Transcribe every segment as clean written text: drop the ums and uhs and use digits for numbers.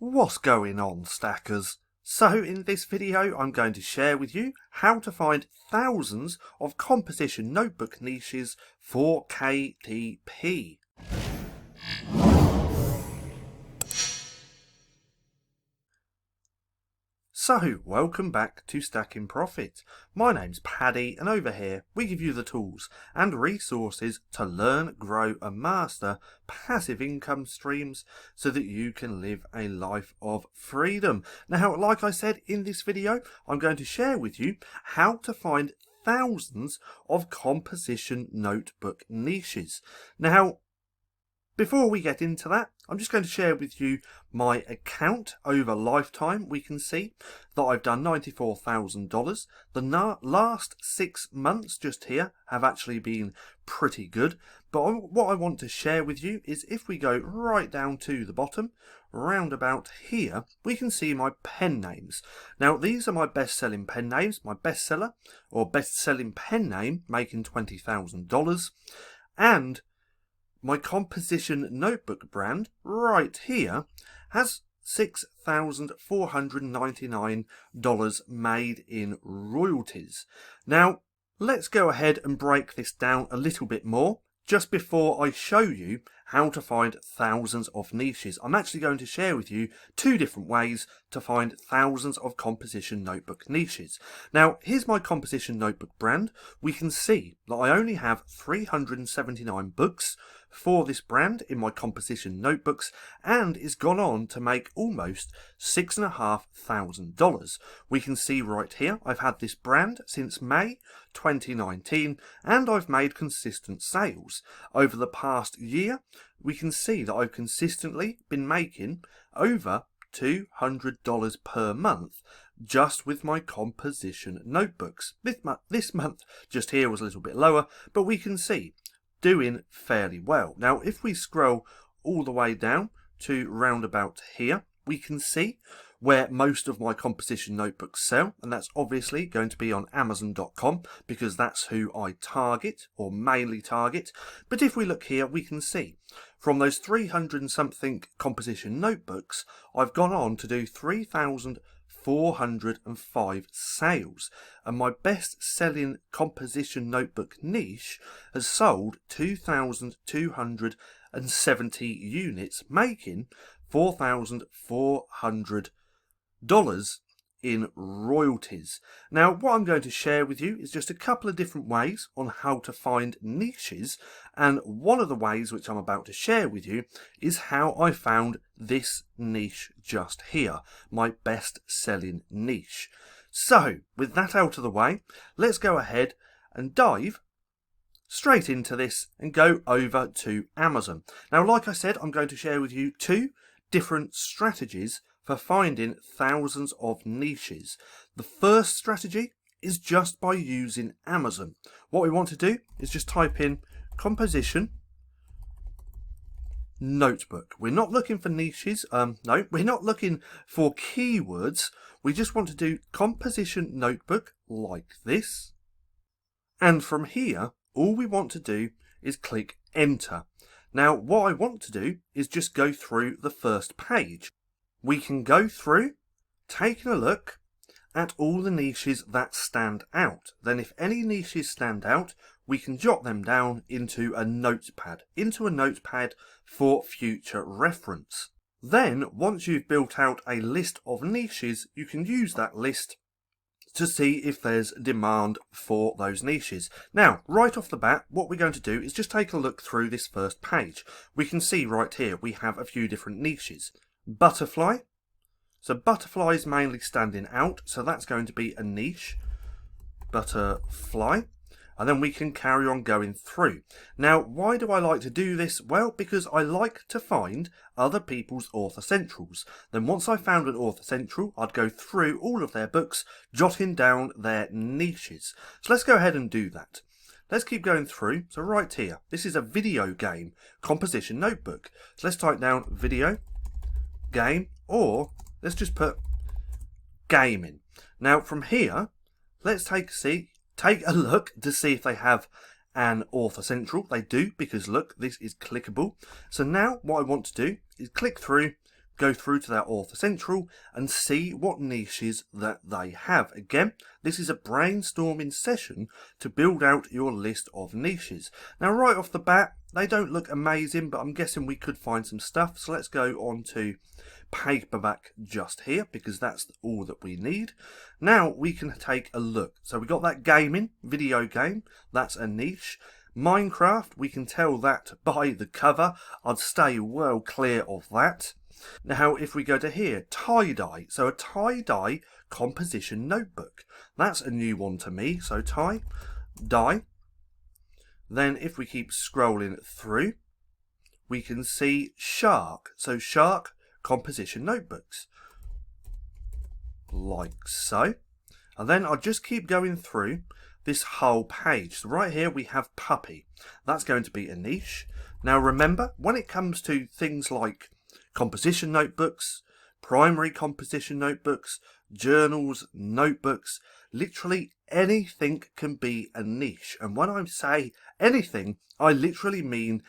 What's going on, stackers? So in this video I'm going to share with you how to find thousands of composition notebook niches for KDP. So, welcome back to Stacking Profit. My name's Paddy, and over here we give you the tools and resources to learn, grow and master passive income streams so that you can live a life of freedom. Now, like I said in this video, I'm going to share with you how to find thousands of composition notebook niches. Now, before we get into that, I'm just going to share with you my account over lifetime. We can see that I've done $94,000. The last 6 months just here have actually been pretty good. But what I want to share with you is if we go right down to the bottom, round about here, we can see my pen names. Now, these are my best-selling pen names. My bestseller or best-selling pen name making $20,000. And my composition notebook brand right here has $6,499 made in royalties. Now, let's go ahead and break this down a little bit more. Just before I show you how to find thousands of niches, I'm actually going to share with you 2 different ways to find thousands of composition notebook niches. Now, here's my composition notebook brand. We can see that I only have 379 books for this brand in my composition notebooks, and it's gone on to make almost $6,500. We can see right here I've had this brand since May 2019 and I've made consistent sales. Over the past year we can see that I've consistently been making over $200 per month just with my composition notebooks. This month just here was a little bit lower, but we can see doing fairly well. Now, if we scroll all the way down to round about here, we can see where most of my composition notebooks sell, and that's obviously going to be on Amazon.com because that's who I target or mainly target. But if we look here, we can see from those 300 and something composition notebooks, I've gone on to do 3,405 sales, and my best selling composition notebook niche has sold 2,270 units, making $4,400 in royalties. Now, what I'm going to share with you is just a couple of different ways on how to find niches, and one of the ways which I'm about to share with you is how I found this niche just here, my best selling niche. So, with that out of the way, let's go ahead and dive straight into this and go over to Amazon. Now, like I said, I'm going to share with you 2 different strategies for finding thousands of niches. The first strategy is just by using Amazon. What we want to do is just type in composition notebook. We're not looking for niches. No, we're not looking for keywords. We just want to do composition notebook like this. And from here, all we want to do is click enter. Now, what I want to do is just go through the first page. We can go through, taking a look at all the niches that stand out. Then if any niches stand out, we can jot them down into a notepad for future reference. Then, once you've built out a list of niches, you can use that list to see if there's demand for those niches. Now, right off the bat, what we're going to do is just take a look through this first page. We can see right here we have a few different niches. Butterfly. So butterfly is mainly standing out, so that's going to be a niche. Butterfly. And then we can carry on going through. Now, why do I like to do this? Well, because I like to find other people's author centrals. Then once I found an author central, I'd go through all of their books, jotting down their niches. So let's go ahead and do that. Let's keep going through. So right here, this is a video game composition notebook. So let's type down video game, or let's just put gaming. Now from here, let's take a look to see if they have an author central. They do, because look, this is clickable. So now what I want to do is click through go through to their author central and see what niches that they have. Again, this is a brainstorming session to build out your list of niches. Now right off the bat, they don't look amazing, but I'm guessing we could find some stuff. So let's go on to paperback just here, because that's all that we need. Now we can take a look. So we got that gaming, video game, that's a niche. Minecraft, we can tell that by the cover. I'd stay well clear of that. Now if we go to here, tie-dye, so a tie-dye composition notebook. That's a new one to me, so tie-dye. Then if we keep scrolling through, we can see shark, so shark composition notebooks, like so. And then I'll just keep going through this whole page. So right here we have puppy. That's going to be a niche. Now remember, when it comes to things like composition notebooks, primary composition notebooks, journals, notebooks, literally anything can be a niche. And when I say anything, I literally mean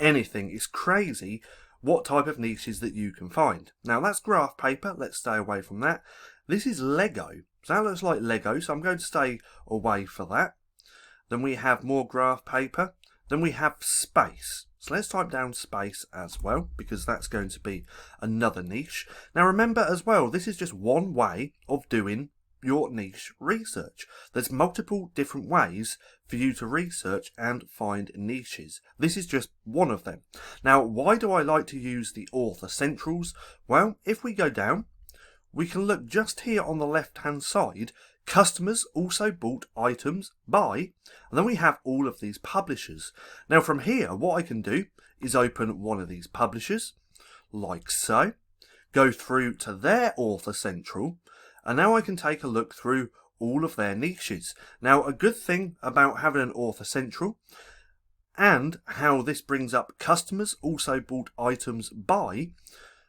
anything. It's crazy what type of niches that you can find. Now that's graph paper, let's stay away from that. This is Lego, so that looks like Lego, so I'm going to stay away for that. Then we have more graph paper. Then we have space. So let's type down space as well, because that's going to be another niche. Now remember as well, this is just one way of doing your niche research. There's multiple different ways for you to research and find niches. This is just one of them. Now, why do I like to use the author centrals? Well, if we go down, we can look just here on the left hand side. Customers also bought items by, and then we have all of these publishers. Now from here, what I can do is open one of these publishers, like so, go through to their author central, and now I can take a look through all of their niches. Now a good thing about having an author central and how this brings up customers also bought items by,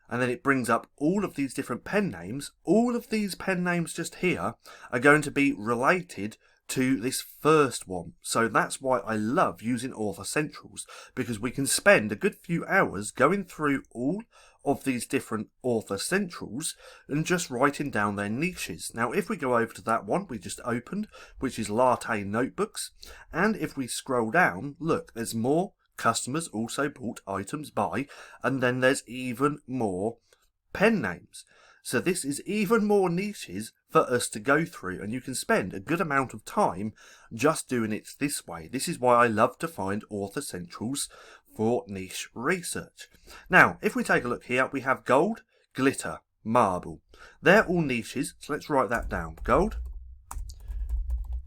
and then it brings up all of these different pen names. All of these pen names just here are going to be related to this first one. So that's why I love using author centrals, because we can spend a good few hours going through all of these different author centrals and just writing down their niches. Now if we go over to that one we just opened, which is latte notebooks, and if we scroll down, look, there's more customers also bought items by, and then there's even more pen names. So this is even more niches for us to go through, and you can spend a good amount of time just doing it this way. This is why I love to find author centrals for niche research. Now, if we take a look here, we have gold, glitter, marble. They're all niches, so let's write that down. Gold,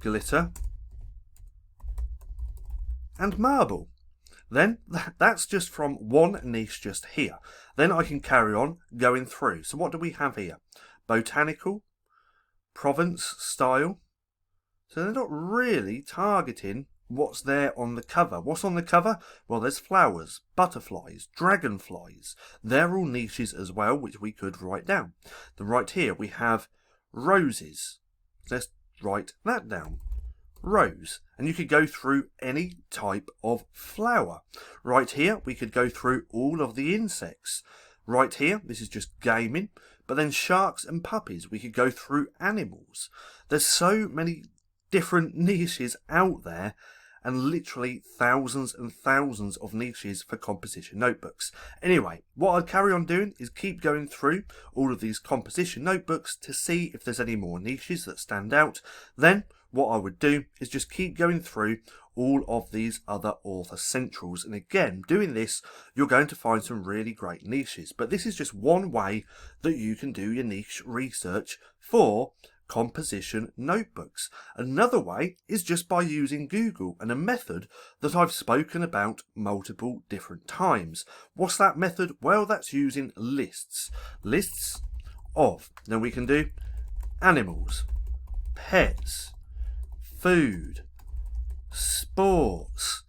glitter, and marble. Then that's just from one niche just here. Then I can carry on going through. So what do we have here? Botanical, Provence style. So they're not really targeting what's there on the cover. What's on the cover? Well, there's flowers, butterflies, dragonflies. They're all niches as well, which we could write down. Then right here we have roses. Let's write that down. Rose, and you could go through any type of flower. Right here we could go through all of the insects. Right here this is just gaming, but then sharks and puppies, we could go through animals. There's so many different niches out there, and literally thousands and thousands of niches for composition notebooks. Anyway, what I'd carry on doing is keep going through all of these composition notebooks to see if there's any more niches that stand out. Then what I would do is just keep going through all of these other author centrals, and again, doing this you're going to find some really great niches. But this is just one way that you can do your niche research for composition notebooks. Another way is just by using Google, and a method that I've spoken about multiple different times. What's that method? Well, that's using lists of, now we can do animals, pets, food, sports.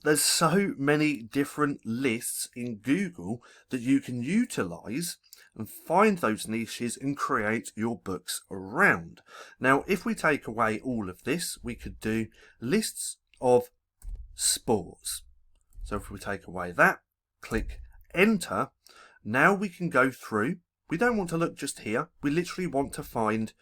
There's so many different lists in Google that you can utilize and find those niches and create your books around. Now, if we take away all of this, we could do lists of sports. So if we take away that, click enter, Now we can go through. We don't want to look just here. We literally want to find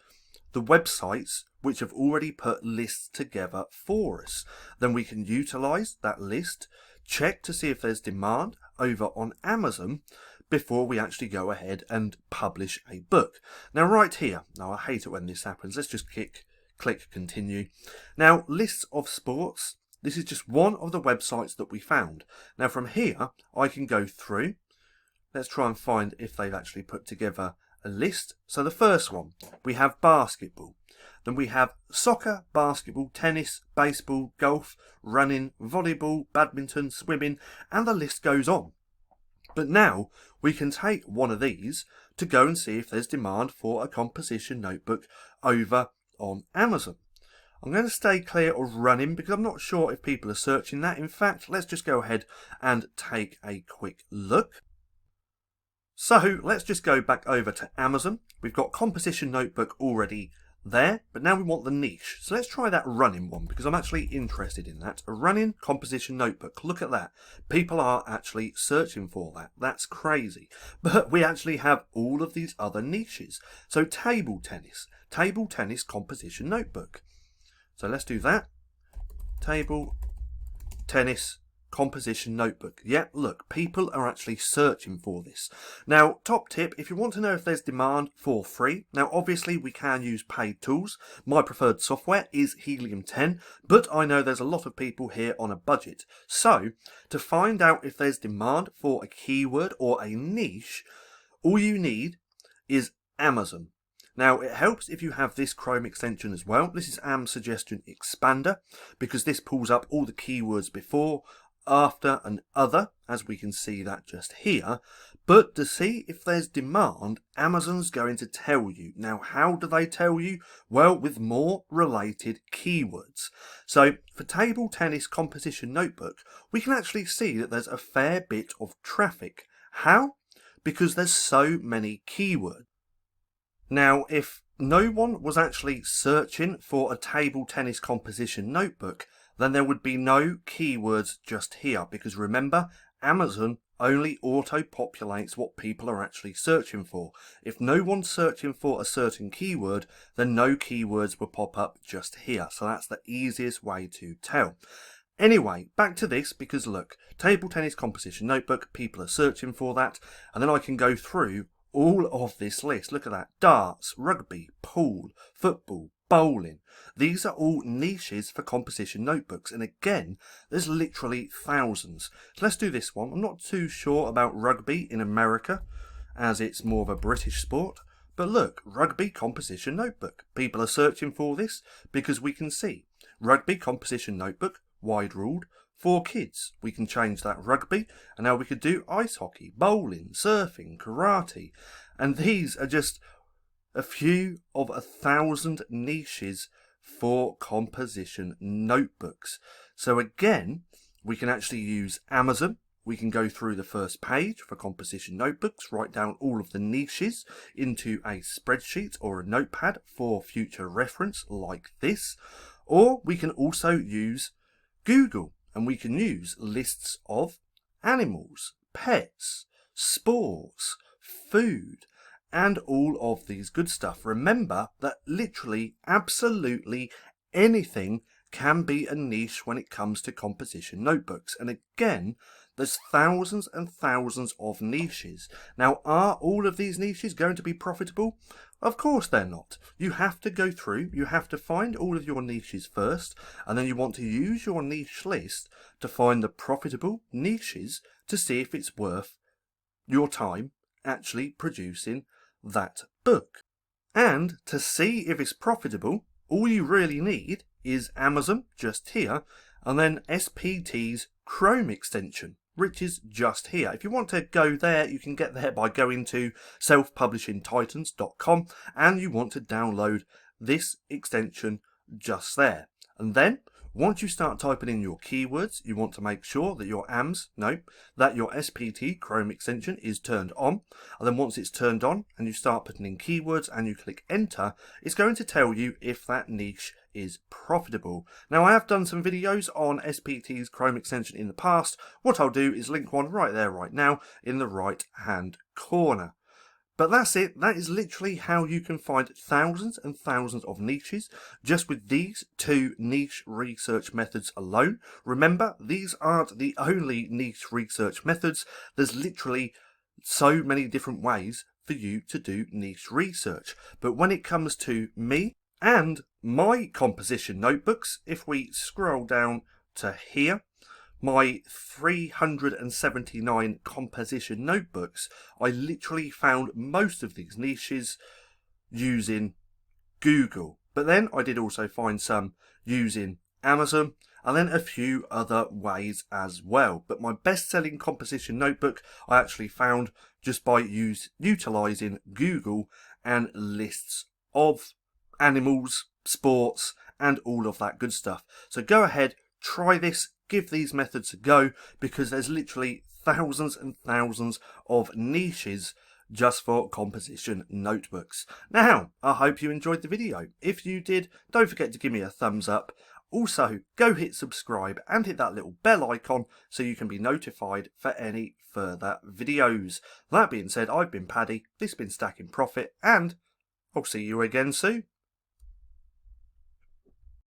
the websites which have already put lists together for us. Then we can utilize that list, check to see if there's demand over on Amazon before we actually go ahead and publish a book. Now right here, now I hate it when this happens, let's just click continue. Now lists of sports, this is just one of the websites that we found. Now from here I can go through, let's try and find if they've actually put together a list. So the first one, we have basketball. Then we have soccer, basketball, tennis, baseball, golf, running, volleyball, badminton, swimming, and the list goes on. But now we can take one of these to go and see if there's demand for a composition notebook over on Amazon. I'm going to stay clear of running because I'm not sure if people are searching that. In fact, let's just go ahead and take a quick look. So let's just go back over to Amazon. We've got composition notebook already there, but now we want the niche. So let's try that running one because I'm actually interested in that. A running composition notebook. Look at that. People are actually searching for that. That's crazy. But we actually have all of these other niches. So table tennis composition notebook. So let's do that. Table tennis composition notebook. Yeah, look, people are actually searching for this. Now, top tip, if you want to know if there's demand for free, now obviously we can use paid tools. My preferred software is Helium 10, but I know there's a lot of people here on a budget. So, to find out if there's demand for a keyword or a niche, all you need is Amazon. Now, it helps if you have this Chrome extension as well. This is Am Suggestion Expander, because this pulls up all the keywords before, after and other, as we can see that just here. But to see if there's demand, Amazon's going to tell you. Now, how do they tell you? Well, with more related keywords. So for table tennis composition notebook, we can actually see that there's a fair bit of traffic. How? Because there's so many keywords. Now, if no one was actually searching for a table tennis composition notebook, then there would be no keywords just here, because remember, Amazon only auto-populates what people are actually searching for. If no one's searching for a certain keyword, then no keywords will pop up just here. So that's the easiest way to tell. Anyway, back to this, because look, table tennis composition notebook, people are searching for that, and then I can go through all of this list. Look at that. Darts, rugby, pool, football, bowling. These are all niches for composition notebooks, and again, there's literally thousands. So let's do this one. I'm not too sure about rugby in America, as it's more of a British sport, but look, rugby composition notebook. People are searching for this because we can see rugby composition notebook, wide ruled, for kids. We can change that rugby, and now we could do ice hockey, bowling, surfing, karate, and these are just a few of 1,000 niches for composition notebooks. So again, we can actually use Amazon. We can go through the first page for composition notebooks, write down all of the niches into a spreadsheet or a notepad for future reference like this. Or we can also use Google, and we can use lists of animals, pets, sports, food, and all of these good stuff. Remember that literally absolutely anything can be a niche when it comes to composition notebooks. And again, there's thousands and thousands of niches. Now, are all of these niches going to be profitable? Of course they're not. You have to go through, you have to find all of your niches first, and then you want to use your niche list to find the profitable niches to see if it's worth your time actually producing that book. And to see if it's profitable, all you really need is Amazon just here, and then SPT's Chrome extension, which is just here. If you want to go there, you can get there by going to selfpublishingtitans.com, and you want to download this extension just there. And then once you start typing in your keywords, you want to make sure that your that your SPT Chrome extension is turned on. And then once it's turned on and you start putting in keywords and you click enter, it's going to tell you if that niche is profitable. Now, I have done some videos on SPT's Chrome extension in the past. What I'll do is link one right there right now in the right hand corner. But that's it. That is literally how you can find thousands and thousands of niches just with these two niche research methods alone. Remember, these aren't the only niche research methods. There's literally so many different ways for you to do niche research. But when it comes to me and my composition notebooks, if we scroll down to here, my 379 composition notebooks, I literally found most of these niches using Google. But then I did also find some using Amazon and then a few other ways as well. But my best-selling composition notebook I actually found just by utilizing Google and lists of animals, sports, and all of that good stuff. So go ahead, try this. Give these methods a go because there's literally thousands and thousands of niches just for composition notebooks. Now, I hope you enjoyed the video. If you did, don't forget to give me a thumbs up. Also, go hit subscribe and hit that little bell icon so you can be notified for any further videos. That being said, I've been Paddy, this has been Stacking Profit, and I'll see you again soon.